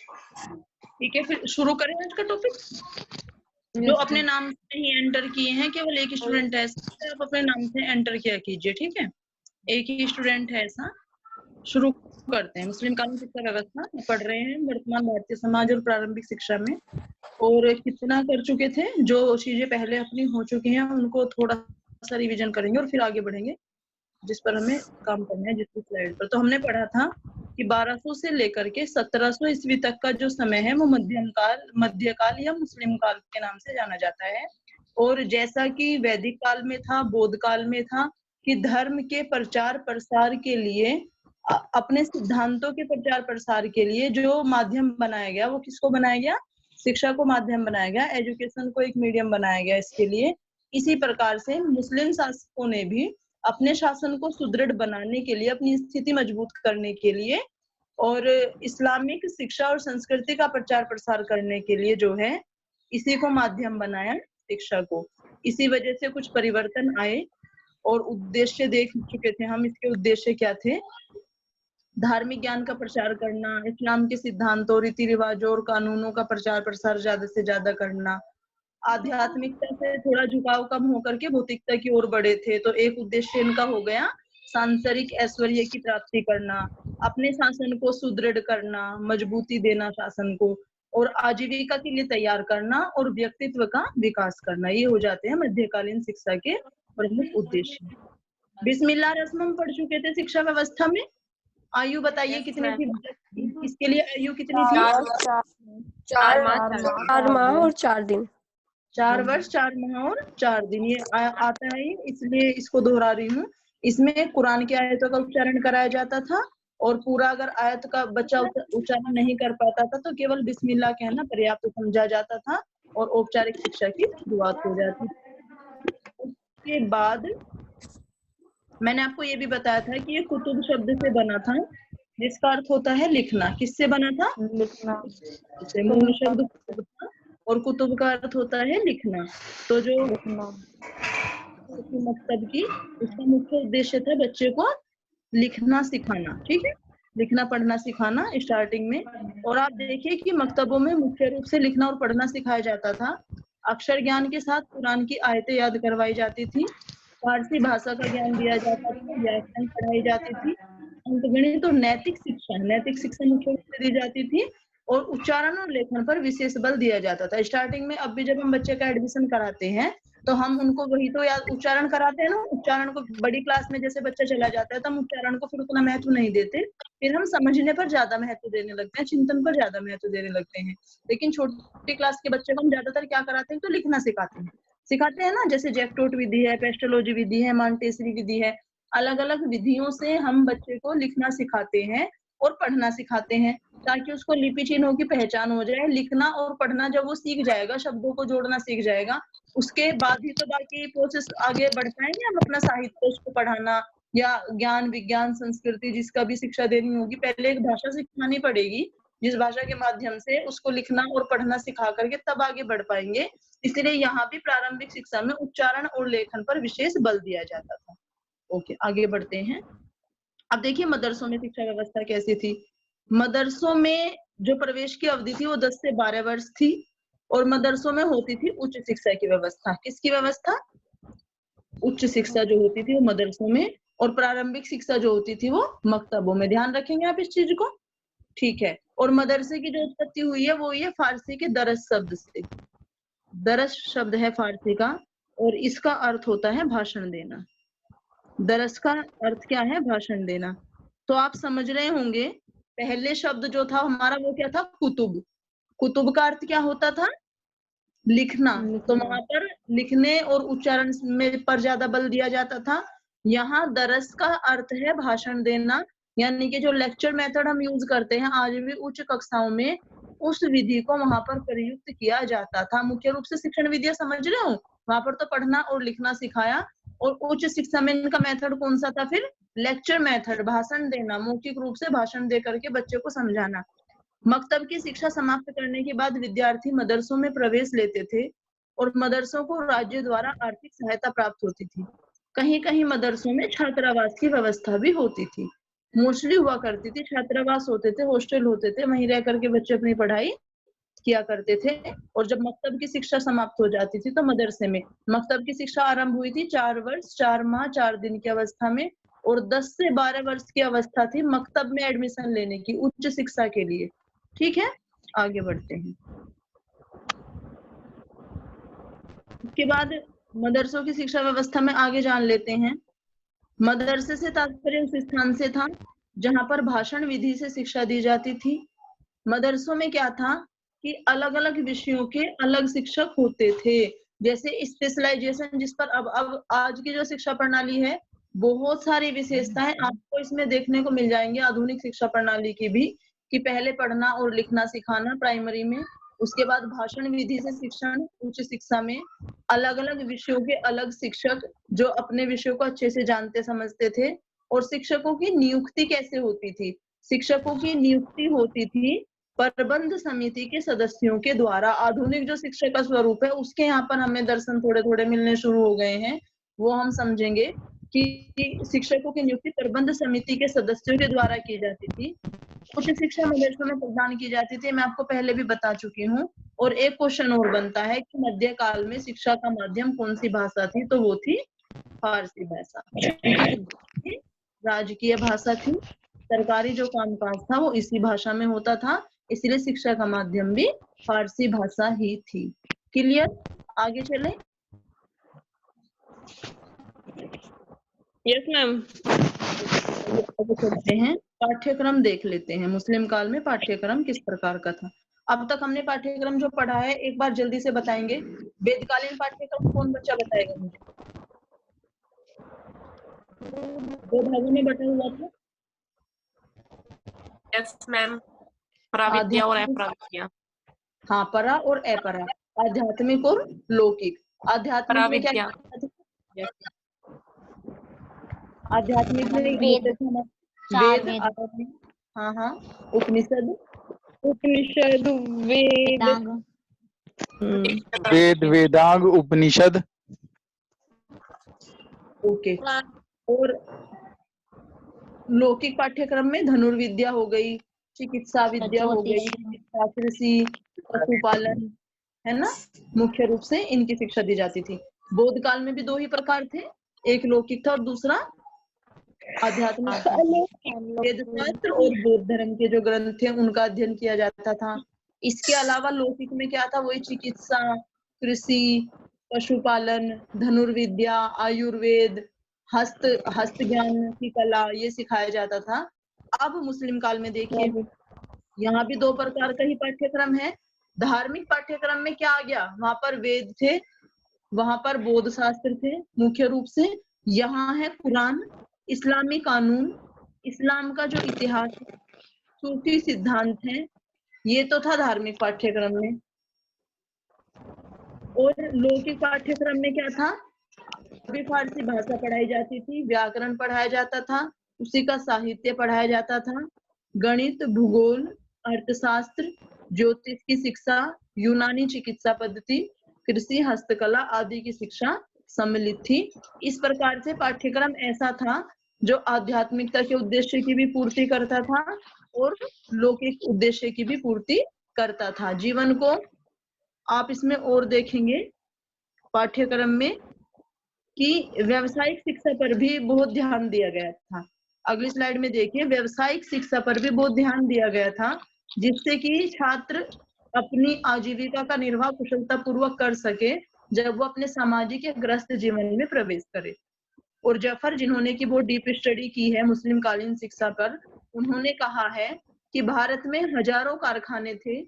ठीक है, फिर शुरू करें आज का टॉपिक। जो अपने नाम से ही एंटर किए हैं, केवल एक स्टूडेंट है ऐसा, आप अपने नाम से एंटर किया कीजिए, ठीक है। एक ही स्टूडेंट है ऐसा। शुरू करते हैं। मुस्लिम कानून शिक्षा व्यवस्था पढ़ रहे हैं वर्तमान भारतीय समाज और प्रारंभिक शिक्षा में, और कितना कर चुके थे। जो चीजें पहले अपनी हो चुकी हैं उनको थोड़ा सा रिवीजन करेंगे और फिर आगे बढ़ेंगे जिस पर हमें काम करना है, जिस स्लाइड पर। तो हमने पढ़ा था कि 1200 से लेकर के 1700 ईस्वी तक का जो समय है वो मध्यकाल या मुस्लिम काल के नाम से जाना जाता है। और जैसा कि वैदिक काल में था, बौद्ध काल में था, कि धर्म के प्रचार प्रसार के लिए, अपने सिद्धांतों के प्रचार प्रसार के लिए जो माध्यम बनाया गया, वो किसको बनाया गया? शिक्षा को माध्यम बनाया गया, एजुकेशन को एक मीडियम बनाया गया इसके लिए। इसी प्रकार से मुस्लिम शासकों ने भी अपने शासन को सुदृढ़ बनाने के लिए, अपनी स्थिति मजबूत करने के लिए और इस्लामिक शिक्षा और संस्कृति का प्रचार प्रसार करने के लिए जो है, इसी को माध्यम बनाया, शिक्षा को। इसी वजह से कुछ परिवर्तन आए और उद्देश्य देख चुके थे हम। इसके उद्देश्य क्या थे? धार्मिक ज्ञान का प्रचार करना, इस्लाम के सिद्धांतों, रीति रिवाजों और कानूनों का प्रचार प्रसार ज्यादा से ज्यादा करना, आध्यात्मिकता से थोड़ा झुकाव कम होकर के भौतिकता की ओर बढ़े थे। तो एक उद्देश्य इनका हो गया सांसारिक ऐश्वर्य की प्राप्ति करना, अपने शासन को सुदृढ़ करना, मजबूती देना शासन को, और आजीविका के लिए तैयार करना और व्यक्तित्व का विकास करना। ये हो जाते हैं मध्यकालीन शिक्षा के प्रमुख उद्देश्य। बिस्मिल्लाह रस्म हम पढ़ चुके थे शिक्षा व्यवस्था में। आयु बताइए कितनी थी? इसके लिए आयु कितनी थी? 4 माह और 4 दिन। 4 वर्ष 4 माह और 4 दिन। ये आता है, इसलिए इसको दोहरा रही हूँ। इसमें कुरान की आयतों का उच्चारण कराया जाता था, और पूरा अगर आयत का बच्चा उच्चारण नहीं कर पाता था तो केवल बिस्मिल्लाह कहना पर्याप्त समझा जाता था और औपचारिक शिक्षा की शुरुआत हो जाती थी। उसके बाद मैंने आपको ये भी बताया था कि ये कुतुब शब्द से बना था, जिसका अर्थ होता है लिखना। किससे बना था? लिखना। मूल शब्द कुतुब था और कुतुब का अर्थ होता है लिखना। तो जो मकतब की, उसका मुख्य उद्देश्य था बच्चे को लिखना सिखाना, ठीक है, लिखना पढ़ना सिखाना स्टार्टिंग में। और आप देखिए कि मकतबों में मुख्य रूप से लिखना और पढ़ना सिखाया जाता था। अक्षर ज्ञान के साथ कुरान की आयतें याद करवाई जाती थी, फारसी भाषा का ज्ञान दिया जाता था, व्याकरण पढ़ाई जाती थी, अंकगणित और नैतिक शिक्षा मुख्य रूप से दी जाती थी, और उच्चारण और लेखन पर विशेष बल दिया जाता था स्टार्टिंग में। अब भी जब हम बच्चे का एडमिशन कराते हैं तो हम उनको वही तो याद उच्चारण कराते हैं ना। उच्चारण को बड़ी क्लास में जैसे बच्चा चला जाता है तो हम उच्चारण को फिर उतना महत्व नहीं देते, फिर हम समझने पर ज्यादा महत्व देने लगते हैं, चिंतन पर ज्यादा महत्व देने लगते हैं। लेकिन छोटी क्लास के बच्चे को हम ज्यादातर क्या कराते हैं? तो लिखना सिखाते हैं ना। जैसे जैक्टोट विधि है, पेस्टोलॉजी विधि है, मॉन्टेसरी विधि है, अलग अलग विधियों से हम बच्चे को लिखना सिखाते हैं और पढ़ना सिखाते हैं, ताकि उसको लिपि चिन्हों की पहचान हो जाए। लिखना और पढ़ना जब वो सीख जाएगा, शब्दों को जोड़ना सीख जाएगा, उसके बाद ही तो बाकी प्रोसेस आगे बढ़ पाएंगे हम अपना साहित्य उसको पढ़ाना, या ज्ञान विज्ञान संस्कृति जिसका भी शिक्षा देनी होगी। पहले एक भाषा सिखानी पड़ेगी, जिस भाषा के माध्यम से उसको लिखना और पढ़ना सिखा करके तब आगे बढ़ पाएंगे। इसलिए यहाँ भी प्रारंभिक शिक्षा में उच्चारण और लेखन पर विशेष बल दिया जाता था। ओके, आगे बढ़ते हैं। अब देखिए मदरसों में शिक्षा व्यवस्था कैसी थी। मदरसों में जो प्रवेश की अवधि थी वो 10 से 12 वर्ष थी, और मदरसों में होती थी उच्च शिक्षा की व्यवस्था। किसकी व्यवस्था? उच्च शिक्षा जो होती थी वो मदरसों में, और प्रारंभिक शिक्षा जो होती थी वो मकतबों में। ध्यान रखेंगे आप इस चीज को, ठीक है। और मदरसे की जो उत्पत्ति हुई है वो ये फारसी के दरस शब्द से। दरस शब्द है फारसी का, और इसका अर्थ होता है भाषण देना। दरस का अर्थ क्या है? भाषण देना। तो आप समझ रहे होंगे, पहले शब्द जो था हमारा वो क्या था? कुतुब। कुतुब का अर्थ क्या होता था? लिखना। तो वहां पर लिखने और उच्चारण में पर ज्यादा बल दिया जाता था। यहाँ दरस का अर्थ है भाषण देना, यानी कि जो लेक्चर मेथड हम यूज करते हैं आज भी उच्च कक्षाओं में, उस विधि को वहां पर प्रयुक्त किया जाता था। मुख्य रूप से शिक्षण विधियां समझ रहे हो, वहां पर तो पढ़ना और लिखना सिखाया। और उच्च शिक्षा में इनका मेथड कौन सा था फिर? लेक्चर मेथड, भाषण देना, मौखिक रूप से भाषण दे करके बच्चे को समझाना। मकतब की शिक्षा समाप्त करने के बाद विद्यार्थी मदरसों में प्रवेश लेते थे, और मदरसों को राज्य द्वारा आर्थिक सहायता प्राप्त होती थी। कहीं कहीं मदरसों में छात्रावास की व्यवस्था भी होती थी। मोस्टली हुआ करती थी, छात्रावास होते थे, हॉस्टल होते थे, वहीं रह करके बच्चे अपनी पढ़ाई किया करते थे। और जब मकतब की शिक्षा समाप्त हो जाती थी तो मदरसे में मकतब की शिक्षा आरंभ हुई थी 4 वर्ष 4 माह 4 दिन की अवस्था में, और 10 से 12 वर्ष की अवस्था थी मकतब में एडमिशन लेने की उच्च शिक्षा के लिए। ठीक है, आगे बढ़ते हैं। उसके बाद मदरसों की शिक्षा व्यवस्था में आगे जान लेते हैं। मदरसे से तात्पर्य उस स्थान से था जहां पर भाषण विधि से शिक्षा दी जाती थी। मदरसों में क्या था कि अलग अलग विषयों के अलग शिक्षक होते थे, जैसे स्पेशलाइजेशन, जिस पर अब आज की जो शिक्षा प्रणाली है बहुत सारी विशेषताएं आपको इसमें देखने को मिल जाएंगी आधुनिक शिक्षा प्रणाली की भी, कि पहले पढ़ना और लिखना सिखाना प्राइमरी में, उसके बाद भाषण विधि से शिक्षण उच्च शिक्षा में, अलग अलग विषयों के अलग शिक्षक जो अपने विषयों को अच्छे से जानते समझते थे, और शिक्षकों की नियुक्ति कैसे होती थी। शिक्षकों की नियुक्ति होती थी प्रबंध समिति के सदस्यों के द्वारा। आधुनिक जो शिक्षा का स्वरूप है उसके यहाँ पर हमें दर्शन थोड़े थोड़े मिलने शुरू हो गए हैं, वो हम समझेंगे कि शिक्षकों की नियुक्ति प्रबंध समिति के सदस्यों के द्वारा की जाती थी। उच्च शिक्षा मदरसों में प्रदान की जाती थी, मैं आपको पहले भी बता चुकी हूँ। और एक क्वेश्चन और बनता है कि मध्यकाल में शिक्षा का माध्यम कौन सी भाषा थी, तो वो थी फारसी भाषा। राजकीय भाषा थी, सरकारी जो कामकाज था वो इसी भाषा में होता था, इसलिए शिक्षा का माध्यम भी फारसी भाषा ही थी। क्लियर, आगे चले। Yes ma'am. आगे चलते हैं, पाठ्यक्रम देख लेते हैं। मुस्लिम काल में पाठ्यक्रम किस प्रकार का था। अब तक हमने पाठ्यक्रम जो पढ़ा है एक बार जल्दी से बताएंगे। वेदकालीन पाठ्यक्रम कौन बच्चा बताएगा मुझे? 2 भागों में बटा हुआ था। यस मैम, पराविद्या और अपराविद्या। हाँ, परा और अपरा, आध्यात्मिक और लौकिक। आध्यात्मिक में क्या पराविद्या। आध्यात्मिक में वेद, वेद, हाँ हाँ, उपनिषद वेद वेदांग उपनिषद। ओके। और लौकिक पाठ्यक्रम में धनुर्विद्या हो गई, चिकित्सा विद्या हो गई, चिकित्सा, कृषि, पशुपालन, है ना, मुख्य रूप से इनकी शिक्षा दी जाती थी। बौद्ध काल में भी 2 ही प्रकार थे, एक लौकिक था और दूसरा आध्यात्मिक था। वेद शास्त्र और बौद्ध धर्म के जो ग्रंथ थे उनका अध्ययन किया जाता था। इसके अलावा लौकिक में क्या था, वही चिकित्सा, कृषि, पशुपालन, धनुर्विद्या, आयुर्वेद, हस्त ज्ञान की कला, ये सिखाया जाता था। अब मुस्लिम काल में देखिए, यहाँ भी 2 प्रकार का ही पाठ्यक्रम है। धार्मिक पाठ्यक्रम में क्या आ गया, वहां पर वेद थे, वहां पर बौद्ध शास्त्र थे मुख्य रूप से। यहाँ है कुरान, इस्लामी कानून, इस्लाम का जो इतिहास, सूफी सिद्धांत है, ये तो था धार्मिक पाठ्यक्रम में। और लौकिक पाठ्यक्रम में क्या था, भी फारसी भाषा पढ़ाई जाती थी, व्याकरण पढ़ाया जाता था, उसी का साहित्य पढ़ाया जाता था, गणित, भूगोल, अर्थशास्त्र, ज्योतिष की शिक्षा, यूनानी चिकित्सा पद्धति, कृषि, हस्तकला आदि की शिक्षा सम्मिलित थी। इस प्रकार से पाठ्यक्रम ऐसा था जो आध्यात्मिकता के उद्देश्य की भी पूर्ति करता था और लौकिक उद्देश्य की भी पूर्ति करता था। जीवन को आप इसमें और देखेंगे पाठ्यक्रम में कि व्यावसायिक शिक्षा पर भी बहुत ध्यान दिया गया था। अगली स्लाइड में देखिए, व्यावसायिक शिक्षा पर भी बहुत ध्यान दिया गया था, जिससे कि छात्र अपनी आजीविका का निर्वाह कुशलता पूर्वक कर सके जब वो अपने सामाजिक या गृहस्थ जीवन में प्रवेश करे। और जफर, जिन्होंने की बहुत डीप स्टडी की है मुस्लिम कालीन शिक्षा पर, उन्होंने कहा है कि भारत में हजारों कारखाने थे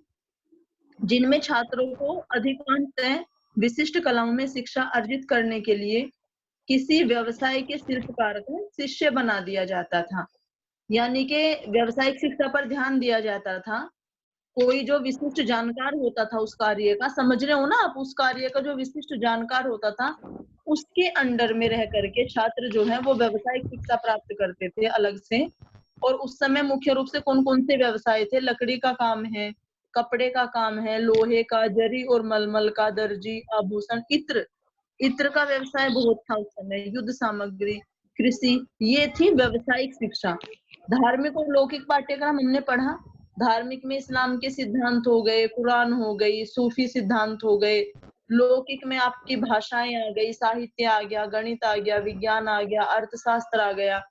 जिनमें छात्रों को अधिकांशतः विशिष्ट कलाओं में शिक्षा अर्जित करने के लिए किसी व्यवसाय के शिल्पकार को शिष्य बना दिया जाता था। यानी कि व्यवसायिक शिक्षा पर ध्यान दिया जाता था। कोई जो विशिष्ट जानकार होता था उस कार्य का, समझ रहे हो ना आप, उस कार्य का जो विशिष्ट जानकार होता था उसके अंडर में रह करके छात्र जो है वो व्यवसायिक शिक्षा प्राप्त करते थे अलग से। और उस समय मुख्य रूप से कौन कौन से व्यवसाय थे, लकड़ी का काम है, कपड़े का काम है, लोहे का, जरी और मलमल का, दर्जी, आभूषण, इत्र का व्यवसाय बहुत था उस समय, युद्ध सामग्री, कृषि, ये थी व्यवसायिक शिक्षा। धार्मिक और लौकिक पाठ्यक्रम हमने पढ़ा। धार्मिक में इस्लाम के सिद्धांत हो गए, कुरान हो गई, सूफी सिद्धांत हो गए। लौकिक में आपकी भाषाएं आ गई, साहित्य आ गया, गणित आ गया, विज्ञान आ गया, अर्थशास्त्र आ गया।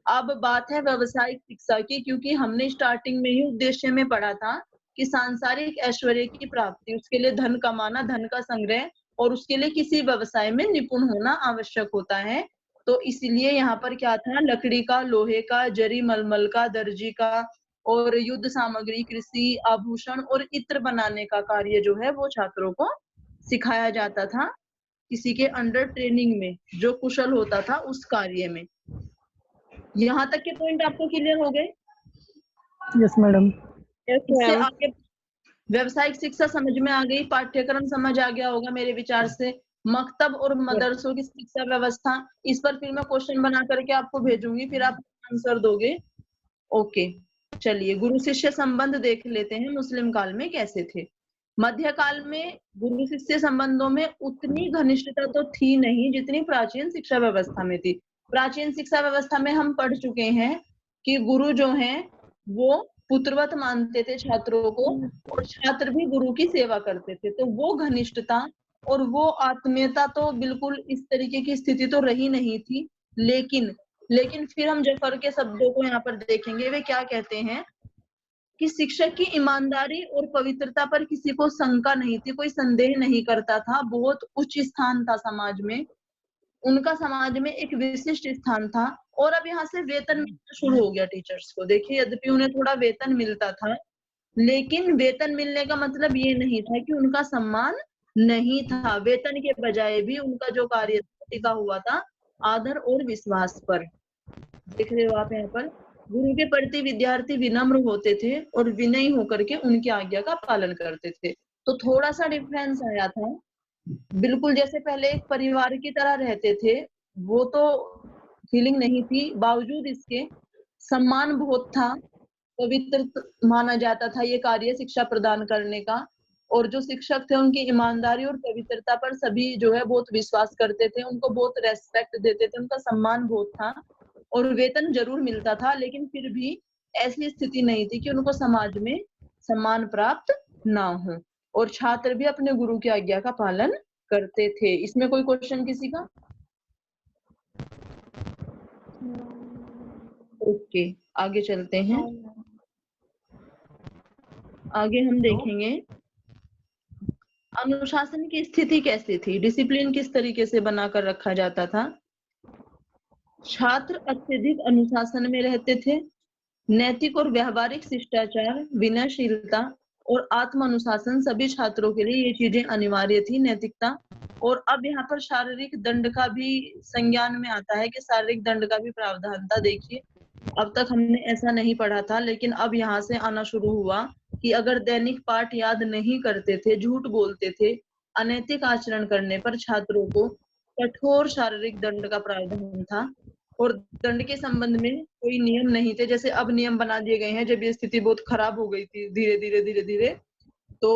अब बात है व्यावसायिक शिक्षा की, क्योंकि हमने स्टार्टिंग में ही उद्देश्य में पढ़ा था कि सांसारिक ऐश्वर्य की प्राप्ति, उसके लिए धन कमाना, धन का संग्रह, और उसके लिए किसी व्यवसाय में निपुण होना आवश्यक होता है। तो इसलिए यहाँ पर क्या था, लकड़ी का, लोहे का, जरी मलमल का, दर्जी का, और युद्ध सामग्री, कृषि, आभूषण और इत्र बनाने का कार्य जो है वो छात्रों को सिखाया जाता था, किसी के अंडर ट्रेनिंग में जो कुशल होता था उस कार्य में। यहाँ तक के पॉइंट आपको क्लियर हो गए? Yes madam. इससे आगे व्यावसायिक शिक्षा समझ में आ गई, पाठ्यक्रम समझ आ गया होगा मेरे विचार से। मकतब और मदरसों की शिक्षा व्यवस्था, इस पर फिर मैं क्वेश्चन बना करके आपको भेजूंगी, फिर आप आंसर दोगे। ओके, चलिए गुरु शिष्य संबंध देख लेते हैं मुस्लिम काल में कैसे थे। मध्यकाल में गुरु शिष्य संबंधों में उतनी घनिष्ठता तो थी नहीं जितनी प्राचीन शिक्षा व्यवस्था में थी। प्राचीन शिक्षा व्यवस्था में हम पढ़ चुके हैं कि गुरु जो हैं वो पुत्रवत मानते थे छात्रों को, और छात्र भी गुरु की सेवा करते थे। तो वो घनिष्ठता और वो आत्मीयता तो बिल्कुल इस तरीके की स्थिति तो रही नहीं थी। लेकिन फिर हम जफर के शब्दों को यहाँ पर देखेंगे, वे क्या कहते हैं कि शिक्षक की ईमानदारी और पवित्रता पर किसी को शंका नहीं थी, कोई संदेह नहीं करता था। बहुत उच्च स्थान था समाज में, उनका समाज में एक विशिष्ट स्थान था। और अब यहाँ से वेतन मिलना शुरू हो गया टीचर्स को। देखिए, यद्यपि उन्हें थोड़ा वेतन मिलता था, लेकिन वेतन मिलने का मतलब ये नहीं था कि उनका सम्मान नहीं था। वेतन के बजाय भी उनका जो कार्य टिका हुआ था आदर और विश्वास पर। देख रहे हो आप यहाँ पर, गुरु के प्रति विद्यार्थी विनम्र होते थे और विनयी होकर के उनकी आज्ञा का पालन करते थे। तो थोड़ा सा डिफरेंस आया था। बिल्कुल जैसे पहले एक परिवार की तरह रहते थे, वो तो फीलिंग नहीं थी। बावजूद इसके सम्मान बहुत था, पवित्र माना जाता था ये कार्य शिक्षा प्रदान करने का। और जो शिक्षक थे उनकी ईमानदारी और पवित्रता पर सभी जो है बहुत विश्वास करते थे, उनको बहुत रेस्पेक्ट देते थे, उनका सम्मान बहुत था। और वेतन जरूर मिलता था, लेकिन फिर भी ऐसी स्थिति नहीं थी कि उनको समाज में सम्मान प्राप्त ना हो। और छात्र भी अपने गुरु की आज्ञा का पालन करते थे। इसमें कोई क्वेश्चन किसी का? ओके, आगे चलते हैं। आगे हम देखेंगे अनुशासन की स्थिति कैसी थी, डिसिप्लिन किस तरीके से बनाकर रखा जाता था। छात्र अत्यधिक अनुशासन में रहते थे। नैतिक और व्यावहारिक शिष्टाचार, विनयशीलता और आत्म अनुशासन सभी छात्रों के लिए ये चीजें अनिवार्य थी, नैतिकता। और अब यहाँ पर शारीरिक दंड का भी संज्ञान में आता है कि शारीरिक दंड का भी प्रावधान था। देखिए, अब तक हमने ऐसा नहीं पढ़ा था, लेकिन अब यहाँ से आना शुरू हुआ कि अगर दैनिक पाठ याद नहीं करते थे, झूठ बोलते थे, अनैतिक आचरण करने पर छात्रों को कठोर शारीरिक दंड का प्रावधान था। और दंड के संबंध में कोई नियम नहीं थे, जैसे अब नियम बना दिए गए हैं जब ये स्थिति बहुत खराब हो गई थी धीरे धीरे। तो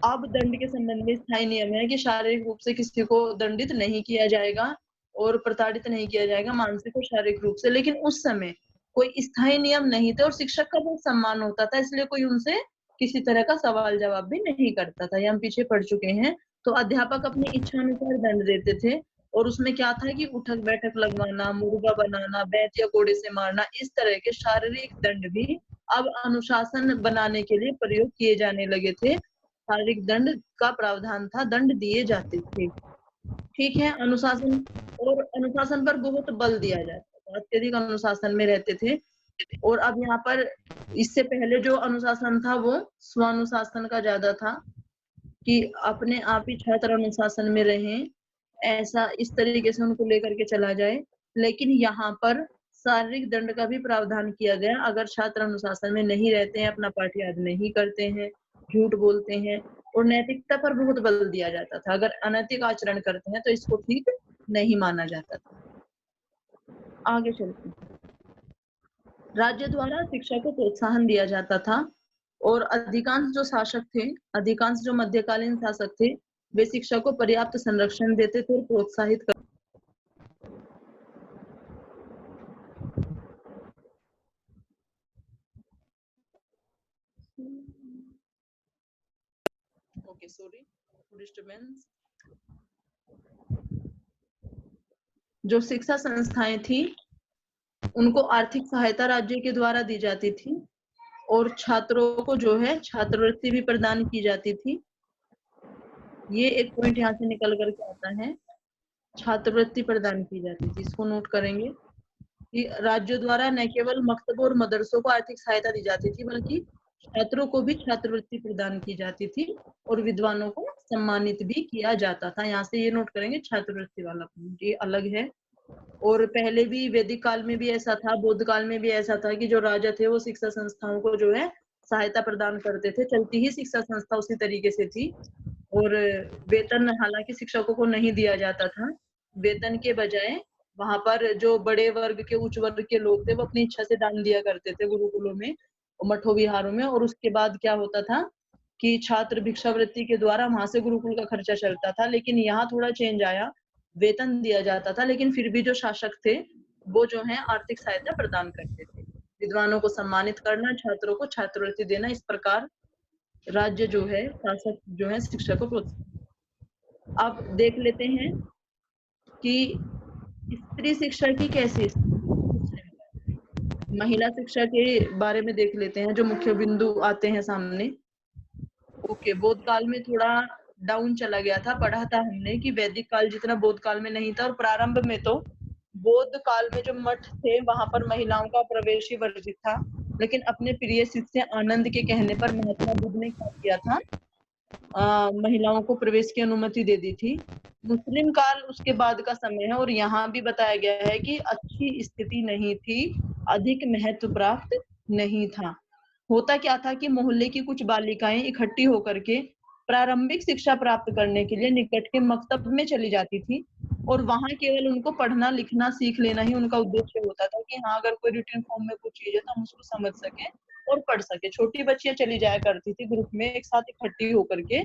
अब दंड के संबंध में स्थायी नियम है कि शारीरिक रूप से किसी को दंडित नहीं किया जाएगा और प्रताड़ित नहीं किया जाएगा, मानसिक और शारीरिक रूप से। लेकिन उस समय कोई स्थायी नियम नहीं थे और शिक्षक का बहुत सम्मान होता था, इसलिए कोई उनसे किसी तरह का सवाल जवाब भी नहीं करता था। ये हम पीछे पढ़ चुके हैं। तो अध्यापक अपनी इच्छा अनुसार दंड देते थे, और उसमें क्या था कि उठक बैठक लगवाना, मुर्गा बनाना, बैत या कोड़े से मारना, इस तरह के शारीरिक दंड भी अब अनुशासन बनाने के लिए प्रयोग किए जाने लगे थे। शारीरिक दंड का प्रावधान था, दंड दिए जाते थे। ठीक है, अनुशासन और अनुशासन पर बहुत बल दिया जाता था, अत्यधिक अनुशासन में रहते थे। और अब यहाँ पर इससे पहले जो अनुशासन था वो स्वानुशासन का ज्यादा था, कि अपने आप ही छात्र अनुशासन में रहें, ऐसा इस तरीके से उनको लेकर के चला जाए। लेकिन यहाँ पर शारीरिक दंड का भी प्रावधान किया गया अगर छात्र अनुशासन में नहीं रहते हैं, अपना पाठ याद नहीं करते हैं, झूठ बोलते हैं। और नैतिकता पर बहुत बल दिया जाता था, अगर अनैतिक आचरण करते हैं तो इसको ठीक नहीं माना जाता था। आगे चलते हैं। राज्य द्वारा शिक्षा को प्रोत्साहन दिया जाता था, और अधिकांश जो शासक थे, अधिकांश जो मध्यकालीन शासक थे, वे शिक्षा को पर्याप्त संरक्षण देते थे और प्रोत्साहित करते। Okay sorry disturbance. जो शिक्षा संस्थाएं थी उनको आर्थिक सहायता राज्य के द्वारा दी जाती थी और छात्रों को जो है छात्रवृत्ति भी प्रदान की जाती थी। ये एक पॉइंट यहाँ से निकल करके आता है, छात्रवृत्ति प्रदान की जाती थी। इसको नोट करेंगे कि राज्य द्वारा न केवल मकतबों और मदरसों को आर्थिक सहायता दी जाती थी बल्कि छात्रों को भी छात्रवृत्ति प्रदान की जाती थी और विद्वानों को सम्मानित भी किया जाता था। यहाँ से ये नोट करेंगे छात्रवृत्ति वाला पॉइंट, ये अलग है। और पहले भी वैदिक काल में भी ऐसा था, बौद्ध काल में भी ऐसा था कि जो राजा थे वो शिक्षा संस्थाओं को जो है सहायता प्रदान करते थे। चलती ही शिक्षा संस्था उसी तरीके से थी। और वेतन हालांकि शिक्षकों को नहीं दिया जाता था, वेतन के बजाय वहां पर जो बड़े वर्ग के उच्च वर्ग के लोग थे वो अपनी इच्छा से दान दिया करते थे गुरुकुलों में और मठों विहारों में। और उसके बाद क्या होता था कि छात्र भिक्षावृत्ति के द्वारा वहां से गुरुकुल का खर्चा चलता था। लेकिन यहाँ थोड़ा चेंज आया, वेतन दिया जाता था लेकिन फिर भी जो शासक थे वो जो है आर्थिक सहायता प्रदान करते थे। विद्वानों को सम्मानित करना, छात्रों को छात्रवृत्ति देना, इस प्रकार राज्य जो है, शासक जो है शिक्षा को प्रोत्साहन। अब देख लेते हैं कि स्त्री शिक्षा की कैसी स्थिति, महिला शिक्षा के बारे में देख लेते हैं जो मुख्य बिंदु आते हैं सामने। ओके, बौद्ध काल में थोड़ा डाउन चला गया था, पढ़ा था हमने कि वैदिक काल जितना बौद्ध काल में नहीं था। और प्रारंभ में तो बौद्ध काल में जो मठ थे वहां पर महिलाओं का प्रवेश ही वर्जित था। लेकिन अपने प्रिय शिष्य आनंद के कहने पर महात्मा बुद्ध ने क्या किया था, महिलाओं को प्रवेश की अनुमति दे दी थी। मुस्लिम काल उसके बाद का समय है और यहाँ भी बताया गया है कि अच्छी स्थिति नहीं थी, अधिक महत्व प्राप्त नहीं था। होता क्या था कि मोहल्ले की कुछ बालिकाएं इकट्ठी होकर के प्रारंभिक शिक्षा प्राप्त करने के लिए निकट के मकतब में चली जाती थी और वहां केवल उनको पढ़ना लिखना सीख लेना ही उनका उद्देश्य होता था कि हाँ अगर कोई रिटन फॉर्म में कुछ चीज है तो हम उसको समझ सके और पढ़ सके। छोटी बच्चियां चली जाया करती थी ग्रुप में एक साथ इकट्ठी होकर के।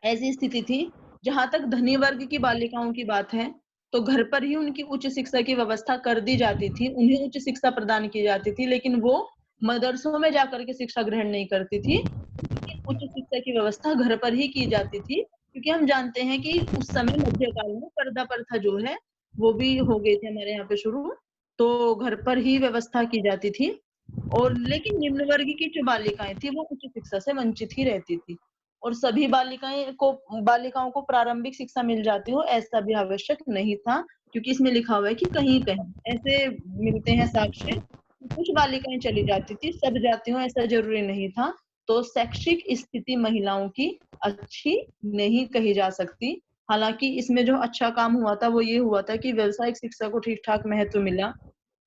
ऐसी स्थिति थी। जहां तक धनी वर्ग की बालिकाओं की बात है तो घर पर ही उनकी उच्च शिक्षा की व्यवस्था कर दी जाती थी, उन्हें उच्च शिक्षा प्रदान की जाती थी, लेकिन वो मदरसों में जाकर के शिक्षा ग्रहण नहीं करती थी। उच्च शिक्षा की व्यवस्था घर पर ही की जाती थी क्योंकि हम जानते हैं कि उस समय मध्यकाल में पर्दा प्रथा जो है वो भी हो गई थी हमारे यहाँ पे शुरू, तो घर पर ही व्यवस्था की जाती थी। और लेकिन निम्न वर्ग की जो बालिकाएं थी वो उच्च शिक्षा से वंचित ही रहती थी और सभी बालिकाओं को प्रारंभिक शिक्षा मिल जाती हो ऐसा भी आवश्यक नहीं था, क्योंकि इसमें लिखा हुआ है कि कहीं कहीं ऐसे मिलते हैं साक्ष्य, कुछ बालिकाएं चली जाती थी, सब जाती हो ऐसा जरूरी नहीं था। तो शैक्षिक स्थिति महिलाओं की अच्छी नहीं कही जा सकती। हालांकि इसमें जो अच्छा काम हुआ था वो ये हुआ था कि व्यावसायिक शिक्षा को ठीक ठाक महत्व मिला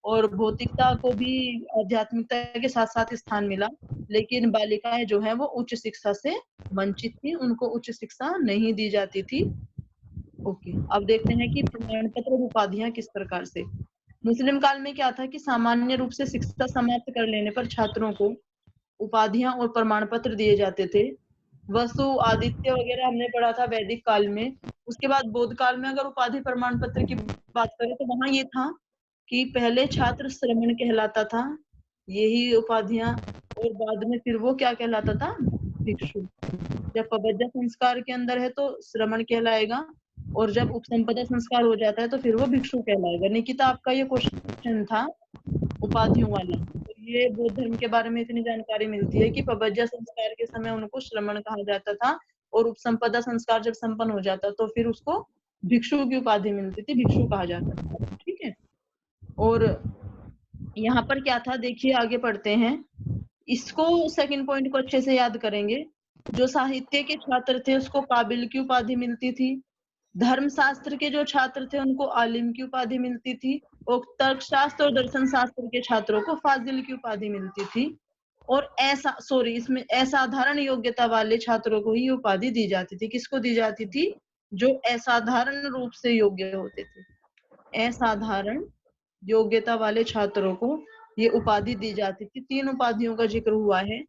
और भौतिकता को भी आध्यात्मिकता के साथ साथ स्थान मिला। लेकिन बालिकाएं जो है वो उच्च शिक्षा से वंचित थी, उनको उच्च शिक्षा नहीं दी जाती थी। ओके, अब देखते हैं कि प्रमाण पत्र और उपाधियां किस प्रकार से। मुस्लिम काल में क्या था कि सामान्य रूप से शिक्षा समाप्त कर लेने पर छात्रों को उपाधियां और प्रमाण पत्र दिए जाते थे। वसु आदित्य वगैरह हमने पढ़ा था वैदिक काल में। उसके बाद बौद्ध काल में अगर उपाधि प्रमाण पत्र की बात करें तो वहां ये था कि पहले छात्र श्रमण कहलाता था, यही उपाधियां, और बाद में फिर वो क्या कहलाता था, भिक्षु। जब पबज्जा संस्कार के अंदर है तो श्रमण कहलाएगा और जब उपसंपदा संस्कार हो जाता है तो फिर वो भिक्षु कहलाएगा। निकिता, आपका ये क्वेश्चन था उपाधियों वाला। तो ये बौद्ध धर्म के बारे में इतनी जानकारी मिलती है कि पबज्जा संस्कार के समय उनको श्रमण कहा जाता था और उपसंपदा संस्कार जब संपन्न हो जाता तो फिर उसको भिक्षु की उपाधि मिलती थी, भिक्षु कहा जाता था। ठीक है, और यहाँ पर क्या था देखिए, आगे पढ़ते हैं। इसको सेकंड पॉइंट को अच्छे से याद करेंगे। जो साहित्य के छात्र थे उसको काबिल की उपाधि मिलती थी, धर्मशास्त्र के जो छात्र थे उनको आलिम की उपाधि मिलती थी और तर्कशास्त्र और दर्शन शास्त्र के छात्रों को फाजिल की उपाधि मिलती थी। और इसमें असाधारण योग्यता वाले छात्रों को ही उपाधि दी जाती थी। किसको दी जाती थी? जो असाधारण रूप से योग्य होते थे। असाधारण योग्यता वाले छात्रों को ये उपाधि दी जाती थी। 3 उपाधियों का जिक्र हुआ है।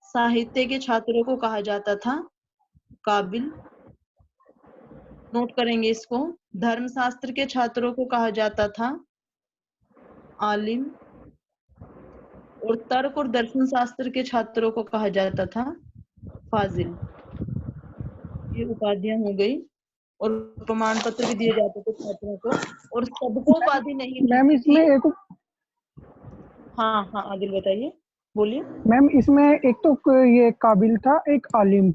साहित्य के छात्रों को कहा जाता था काबिल, नोट करेंगे इसको। धर्मशास्त्र के छात्रों को कहा जाता था आलिम और तर्क और दर्शन शास्त्र के छात्रों को कहा जाता था फाजिल। ये उपाधियां हो गई और प्रमाण पत्र भी दिए जाते थे छात्रों को, और सबको उपाधि नहीं मैम मिलती इसमें थी। एक हाँ हाँ आदिल बताइए, बोलिए। मैम इसमें एक तो ये काबिल था, एक आलिम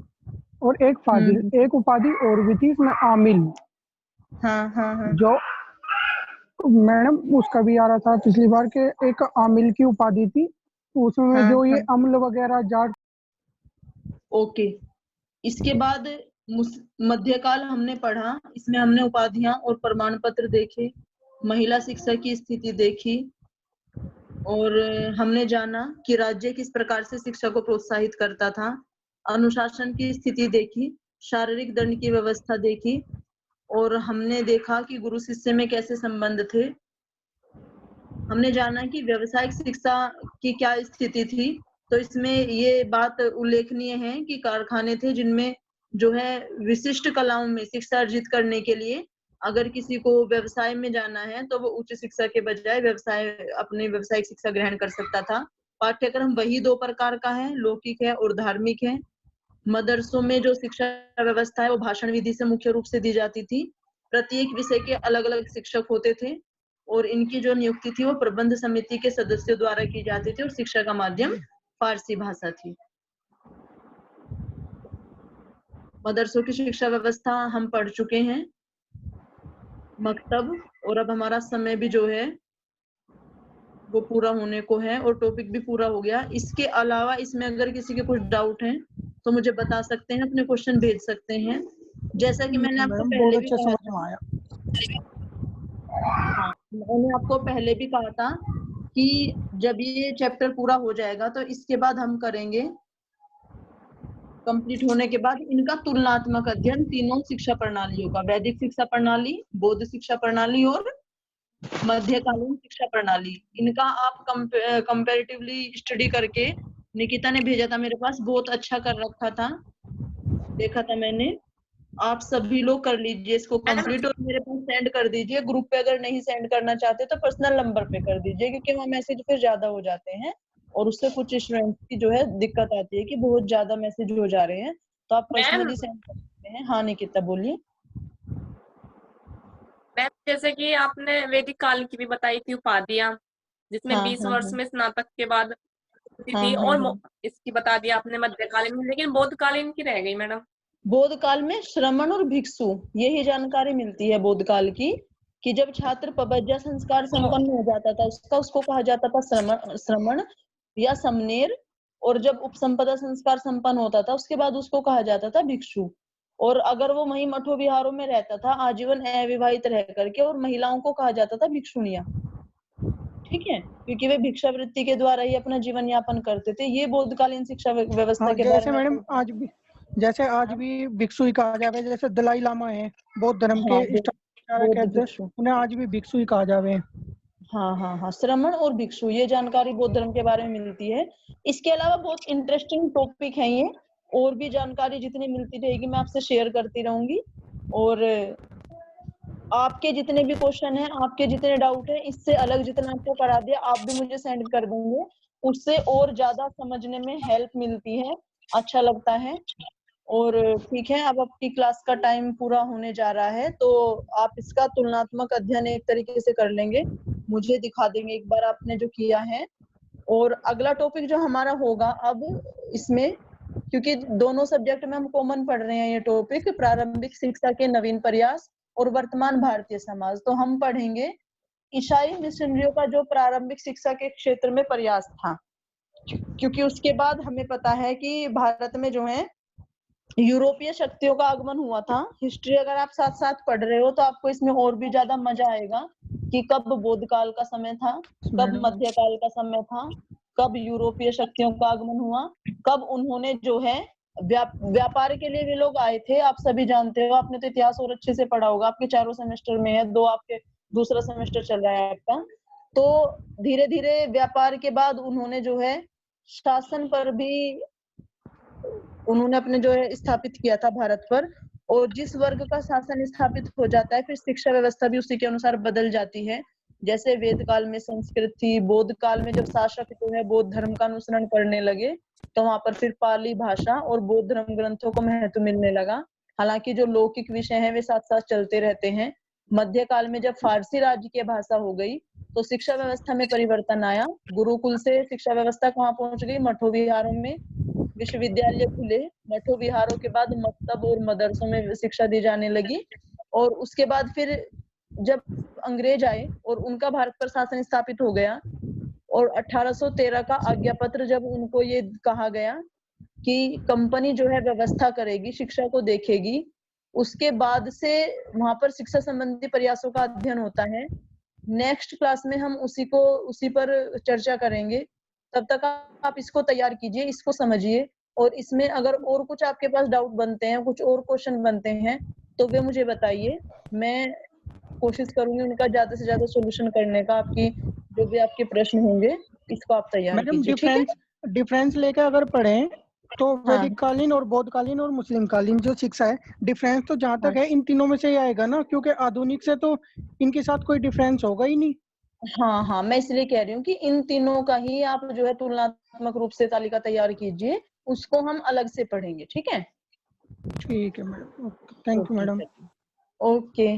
और एक फाजिल, एक उपाधि और भी थी इसमें आमिल। हाँ हाँ हाँ जो मैडम उसका भी आ रहा था पिछली बार के, एक आमिल की उपाधि थी उसमें हाँ जो ये हाँ अम्ल वगैरह जाट। ओके। इसके बाद मध्यकाल हमने पढ़ा, इसमें हमने उपाधियां और प्रमाण पत्र देखे, महिला शिक्षा की स्थिति देखी, और हमने जाना कि राज्य किस प्रकार से शिक्षा को प्रोत्साहित करता था, अनुशासन की स्थिति देखी, शारीरिक दंड की व्यवस्था देखी, और हमने देखा कि गुरु शिष्य में कैसे संबंध थे। हमने जाना कि व्यावसायिक शिक्षा की क्या स्थिति थी। तो इसमें ये बात उल्लेखनीय है कि कारखाने थे जिनमें जो है विशिष्ट कलाओं में शिक्षा अर्जित करने के लिए अगर किसी को व्यवसाय में जाना है तो वो उच्च शिक्षा के बजाय अपनी व्यवसायिक शिक्षा ग्रहण कर सकता था। पाठ्यक्रम वही 2 प्रकार का है, लौकिक है और धार्मिक है। मदरसों में जो शिक्षा व्यवस्था है वो भाषण विधि से मुख्य रूप से दी जाती थी। प्रत्येक विषय के अलग अलग शिक्षक होते थे और इनकी जो नियुक्ति थी वो प्रबंध समिति के सदस्यों द्वारा की जाती थी, और शिक्षा का माध्यम फारसी भाषा थी। मदरसों की शिक्षा व्यवस्था हम पढ़ चुके हैं, मकतब, और अब हमारा समय भी जो है वो पूरा होने को है और टॉपिक भी पूरा हो गया। इसके अलावा इसमें अगर किसी के कुछ डाउट हैं तो मुझे बता सकते हैं, अपने क्वेश्चन भेज सकते हैं। जैसा कि मैंने आपको मैडम पहले बहुत भी अच्छे कहा समझ में था, आया। हाँ मैंने आपको पहले भी कहा था कि जब ये चैप्टर पूरा हो जाएगा तो इसके बाद हम करेंगे, कंप्लीट होने के बाद इनका तुलनात्मक अध्ययन तीनों शिक्षा प्रणालियों का, वैदिक शिक्षा प्रणाली, बौद्ध शिक्षा प्रणाली और मध्यकालीन शिक्षा प्रणाली। इनका आप कंपैरेटिवली स्टडी करके, निकिता ने भेजा था मेरे पास, बहुत अच्छा कर रखा था, देखा था मैंने। आप सभी लोग कर लीजिए इसको कंप्लीट और मेरे पास सेंड कर दीजिए। ग्रुप पे अगर नहीं सेंड करना चाहते तो पर्सनल नंबर पे कर दीजिए, क्योंकि वहाँ मैसेज फिर ज्यादा हो जाते हैं और उससे कुछ स्टूडेंट्स की जो है दिक्कत आती है कि बहुत ज्यादा मैसेज हो जा रहे हैं। तो आप मैम पर्सनली सेंड कर सकते हैं। हाँ निकिता बोलिए। मैम जैसे कि आपने वैदिक काल की भी बताई थी उपाधियां, जिसमें हाँ 20 हाँ वर्ष हाँ में स्नातक के बाद होती हाँ थी, हाँ और हाँ। इसकी बता दिया आपने मध्यकालीन में, लेकिन बौद्धकालीन की रह गई मैडम। बौद्ध काल में श्रमण और भिक्षु, यही जानकारी मिलती है बौद्ध काल की, कि जब छात्र पबज्जा संस्कार संपन्न हो जाता था उसको कहा जाता था श्रमण या समनेर, और जब उपसंपदा संस्कार संपन्न होता था उसके बाद उसको कहा जाता था भिक्षु। और अगर वो वही मठो विहारों में रहता था आजीवन अविवाहित रह करके, और महिलाओं को कहा जाता था भिक्षुणिया। ठीक है, क्योंकि वे भिक्षा वृत्ति के द्वारा ही अपना जीवन यापन करते थे। ये बौद्धकालीन शिक्षा व्यवस्था हाँ के बारे जैसे में मैडम आज हाँ भी भिक्षु ही कहा जावे, जैसे दलाई लामा है बौद्ध धर्म हाँ, के बौद्ध स्टारक, भिक्षु। उन्हें आज भी भिक्षु ही कहा जावे। हाँ हाँ हाँ, श्रमण और भिक्षु, ये जानकारी बौद्ध धर्म के बारे में मिलती है। इसके अलावा बहुत इंटरेस्टिंग टॉपिक है ये, और भी जानकारी जितनी मिलती रहेगी मैं आपसे शेयर करती रहूंगी। और आपके जितने भी क्वेश्चन हैं, आपके जितने डाउट हैं, इससे अलग जितना आपको करा दिया आप भी मुझे सेंड कर देंगे, उससे और ज्यादा समझने में हेल्प मिलती है, अच्छा लगता है। और ठीक है, अब आपकी क्लास का टाइम पूरा होने जा रहा है, तो आप इसका तुलनात्मक अध्ययन एक तरीके से कर लेंगे, मुझे दिखा देंगे एक बार आपने जो किया है। और अगला टॉपिक जो हमारा होगा अब इसमें, क्योंकि दोनों सब्जेक्ट में हम कॉमन पढ़ रहे हैं ये टॉपिक, प्रारंभिक शिक्षा के नवीन प्रयास और वर्तमान भारतीय समाज, तो हम पढ़ेंगे ईसाई मिशनरियों का जो प्रारंभिक शिक्षा के क्षेत्र में प्रयास था। क्योंकि उसके बाद हमें पता है कि भारत में जो है यूरोपीय शक्तियों का आगमन हुआ था। हिस्ट्री अगर आप साथ साथ पढ़ रहे हो तो आपको इसमें और भी ज्यादा मजा आएगा कि कब बौद्ध काल का समय था, कब मध्यकाल का समय था, कब यूरोपीय शक्तियों का आगमन हुआ, कब उन्होंने जो है व्यापार के लिए वे लोग आए थे। आप सभी जानते हो, आपने तो इतिहास और अच्छे से पढ़ा होगा, आपके चारों सेमेस्टर में है, 2 आपके दूसरा सेमेस्टर चल रहा है आपका। तो धीरे धीरे व्यापार के बाद उन्होंने जो है शासन पर भी उन्होंने अपने जो है स्थापित किया था भारत पर। और जिस वर्ग का शासन स्थापित हो जाता है फिर शिक्षा व्यवस्था भी उसी के अनुसार बदल जाती है। जैसे वेद काल में संस्कृत थी, बौद्ध काल में जब शासक जो है बौद्ध धर्म का अनुसरण करने लगे तो वहां पर फिर पाली भाषा और बौद्ध धर्म ग्रंथों को महत्व मिलने लगा। हालांकि जो लौकिक विषय हैं वे साथ साथ चलते रहते हैं। मध्यकाल में जब फारसी राज्य की भाषा हो गई तो शिक्षा व्यवस्था में परिवर्तन आया। गुरुकुल से शिक्षा व्यवस्था कहाँ पहुंच गई? मठों विहारों में। विश्वविद्यालय खुले, मठों विहारों के बाद मकतब और मदरसों में शिक्षा दी जाने लगी। और उसके बाद फिर जब अंग्रेज आए और उनका भारत पर शासन स्थापित हो गया और 1813 का आज्ञा पत्र जब उनको ये कहा गया कि कंपनी जो है व्यवस्था करेगी, शिक्षा को देखेगी, उसके बाद से वहां पर शिक्षा संबंधी प्रयासों का अध्ययन होता है। नेक्स्ट क्लास में हम उसी पर चर्चा करेंगे। तब तक आप इसको तैयार कीजिए, इसको समझिए, और इसमें अगर और कुछ आपके पास डाउट बनते हैं, कुछ और क्वेश्चन बनते हैं, तो वे मुझे बताइए। मैं कोशिश करूंगी उनका ज्यादा से ज्यादा सोल्यूशन करने का। आपकी जो भी आपके प्रश्न होंगे, इसको आप तैयार मैडम कीजिए, ठीक है? डिफरेंस लेकर अगर पढ़ें तो हाँ वैदिक कालीन और बौद्ध कालीन और मुस्लिम कालीन जो शिक्षा है, डिफरेंस तो जहाँ तक हाँ है इन तीनों में से ही आएगा ना, क्योंकि आधुनिक से तो इनके साथ कोई डिफरेंस होगा ही नहीं। हाँ हाँ, मैं इसलिए कह रही हूँ कि इन तीनों का ही आप जो है तुलनात्मक रूप से तालिका तैयार कीजिए, उसको हम अलग से पढ़ेंगे, ठीक है? ठीक है madam, okay, thank you madam. Okay.